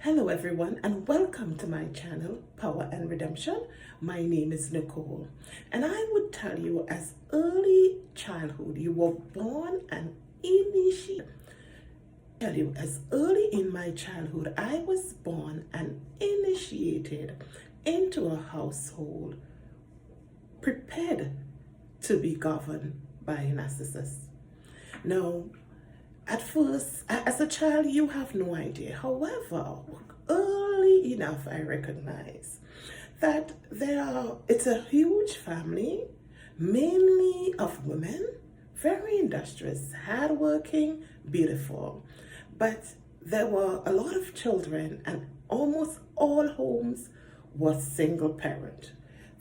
Hello everyone and welcome to my channel Power and Redemption. My name is Nicole and I would tell you as early childhood you were born and initiated. As early in my childhood I was born and initiated into a household prepared to be governed by a narcissist. Now, at first, as a child, you have no idea. However, early enough, I recognize that it's a huge family, mainly of women, very industrious, hardworking, beautiful. But there were a lot of children, and almost all homes were single parent.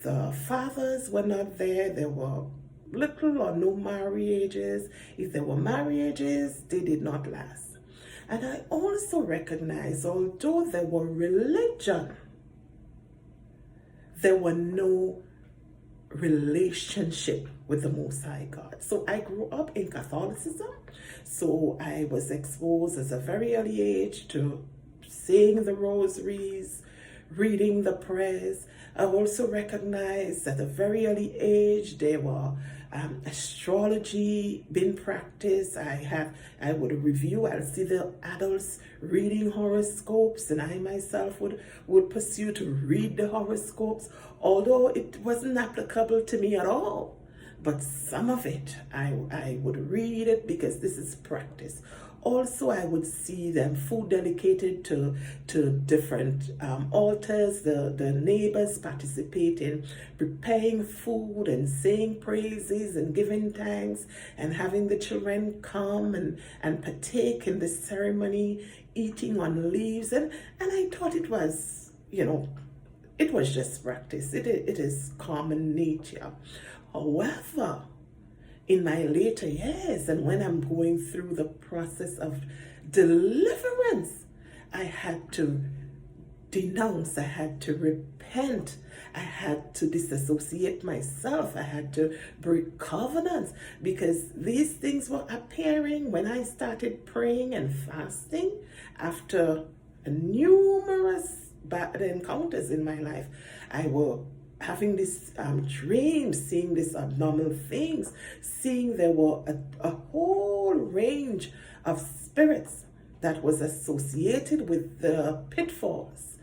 The fathers were not there. There were little or no marriages. If there were marriages, they did not last. And I also recognize, although there were religion, there were no relationship with the Most High God. So I grew up in Catholicism. So I was exposed at a very early age to saying the rosaries, reading the prayers. I also recognized at a very early age there were astrology being practiced. I would review, I'll see the adults reading horoscopes, and I myself would pursue to read the horoscopes, although it wasn't applicable to me at all. But some of it, I would read it because this is practice. Also, I would see them food dedicated to different altars. The neighbors participate in preparing food and saying praises and giving thanks and having the children come and partake in the ceremony, eating on leaves. And I thought it was, it was just practice. It is common nature. However, in my later years, and when I'm going through the process of deliverance, I had to denounce, I had to repent, I had to disassociate myself, I had to break covenants, because these things were appearing when I started praying and fasting after numerous bad encounters in my life. I will having this dreams, seeing these abnormal things, seeing there were a whole range of spirits that was associated with the pitfalls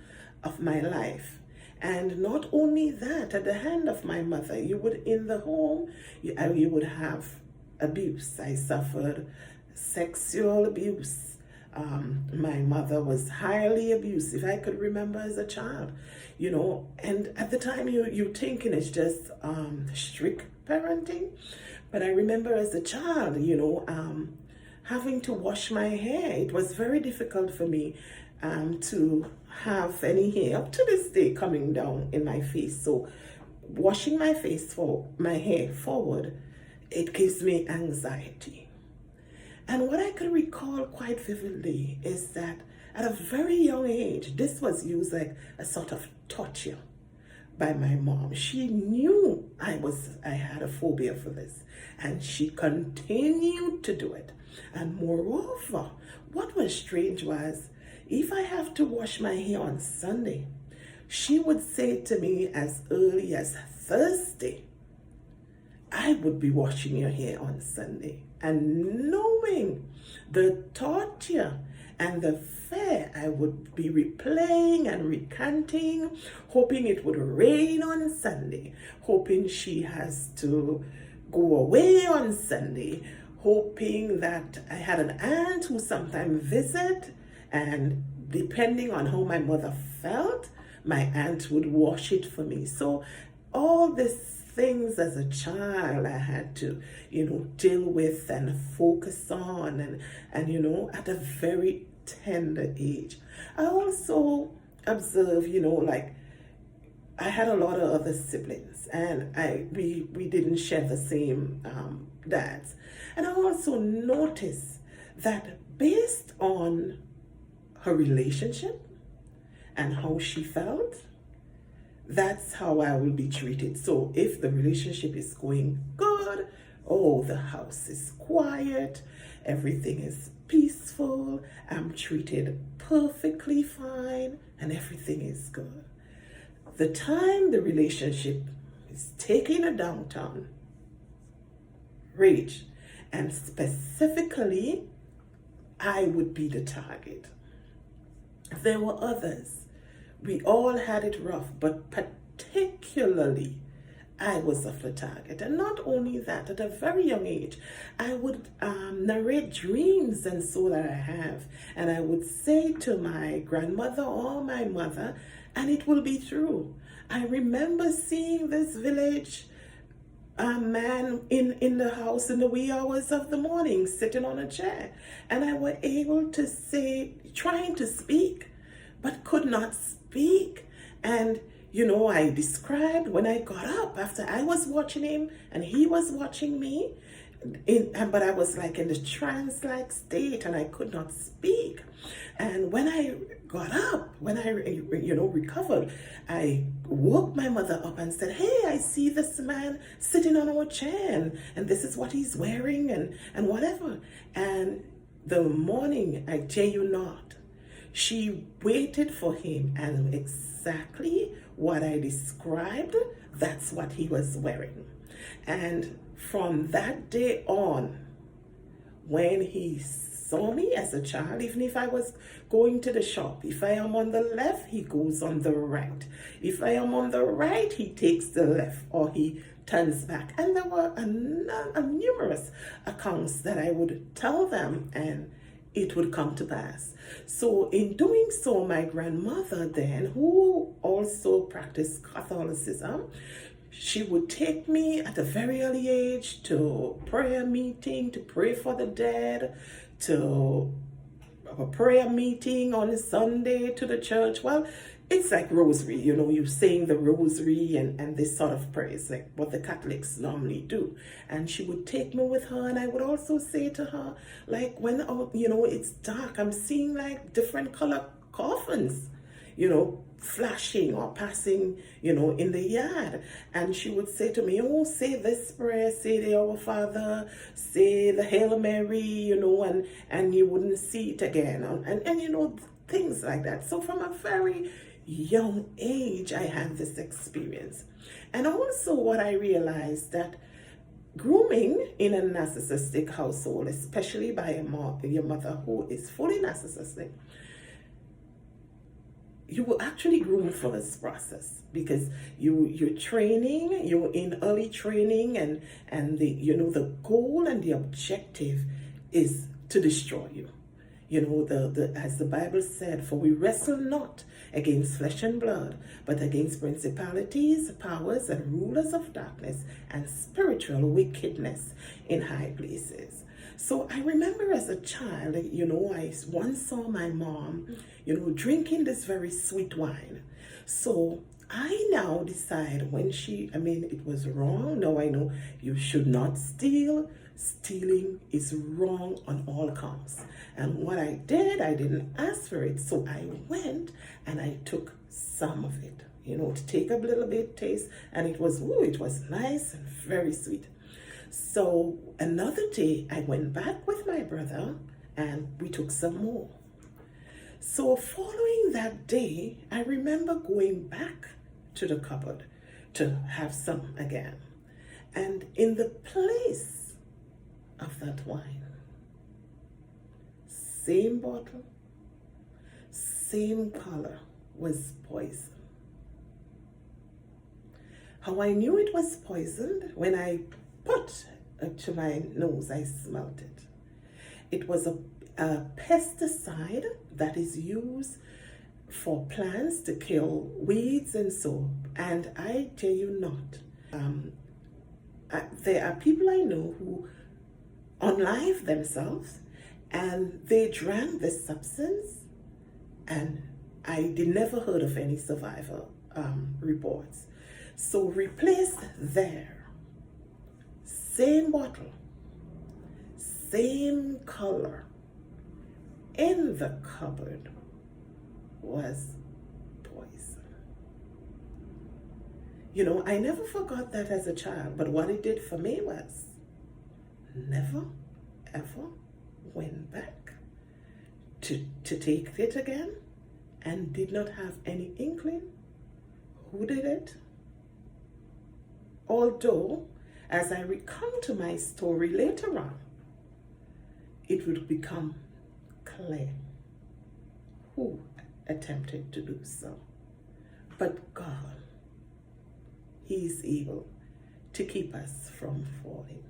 of my life. And not only that, at the hand of my mother, in the home, you would have abuse. I suffered sexual abuse. My mother was highly abusive. I could remember as a child, and at the time you thinking it's just strict parenting. But I remember as a child, having to wash my hair. It was very difficult for me to have any hair up to this day coming down in my face. So washing my hair forward, it gives me anxiety. And what I could recall quite vividly is that at a very young age, this was used like a sort of torture by my mom. She knew I had a phobia for this, and she continued to do it. And moreover, what was strange was, if I have to wash my hair on Sunday, she would say to me as early as Thursday, I would be washing your hair on Sunday. And knowing the torture and the fear, I would be replaying and recanting, hoping it would rain on Sunday, hoping she has to go away on Sunday, hoping that I had an aunt who sometimes visit, and depending on how my mother felt, my aunt would wash it for me. So all this things as a child I had to, deal with and focus on and at a very tender age. I also observe, I had a lot of other siblings, and we didn't share the same dads. And I also noticed that based on her relationship and how she felt, that's how I will be treated. So if the relationship is going good, oh, the house is quiet, everything is peaceful, I'm treated perfectly fine, and everything is good. The time the relationship is taking a downturn, rage, and specifically, I would be the target. There were others. We all had it rough, but particularly I was of the target. And not only that, at a very young age, I would narrate dreams and so that I have. And I would say to my grandmother or my mother, and it will be true. I remember seeing this village man in the house in the wee hours of the morning, sitting on a chair. And I was able to say, trying to speak, but could not speak. And I described when I got up after I was watching him and he was watching me, but I was like in the trance-like state and I could not speak. And when I got up, when I recovered, I woke my mother up and said, hey, I see this man sitting on our chair and this is what he's wearing and whatever. And the morning, I tell you not, she waited for him, and exactly what I described, that's what he was wearing. And from that day on, when he saw me as a child, even if I was going to the shop, if I am on the left, he goes on the right. If I am on the right, he takes the left or he turns back. And there were numerous accounts that I would tell them and it would come to pass. So in doing so, my grandmother then, who also practiced Catholicism, she would take me at a very early age to prayer meeting, to pray for the dead, to a prayer meeting on a Sunday, to the church. Well, it's like rosary, you saying the rosary and this sort of prayers, like what the Catholics normally do. And she would take me with her, and I would also say to her, like, when, it's dark, I'm seeing like different color coffins, flashing or passing, in the yard. And she would say to me, oh, say this prayer, say the Our Father, say the Hail Mary, and you wouldn't see it again. And things like that. So from a very young age, I had this experience. And also what I realized that grooming in a narcissistic household, especially by your mother who is fully narcissistic, you will actually groom for this process because you're training, you're in early training, and the goal and the objective is to destroy you. As the Bible said, for we wrestle not against flesh and blood, but against principalities, powers, and rulers of darkness, and spiritual wickedness in high places. So I remember as a child, I once saw my mom, drinking this very sweet wine. So I now decide it was wrong. Now I know you should not steal. Stealing is wrong on all counts. And what I did, I didn't ask for it. So I went and I took some of it, to take a little bit taste. And it was nice and very sweet. So another day I went back with my brother and we took some more. So following that day, I remember going back to the cupboard to have some again. And in the place of that wine, same bottle, same color, was poison. How I knew it was poisoned, when I put it to my nose, I smelt it. It was a pesticide that is used for plants to kill weeds and so. And I tell you not, there are people I know who unalive themselves and they drank this substance, and I never heard of any survivor reports. So replace there, same bottle, same color, in the cupboard was poison. I never forgot that as a child, but what it did for me was never ever went back to take it again and did not have any inkling who did it. Although, as I recount my story later on, it would become clear who attempted to do so. But God, He is able to keep us from falling.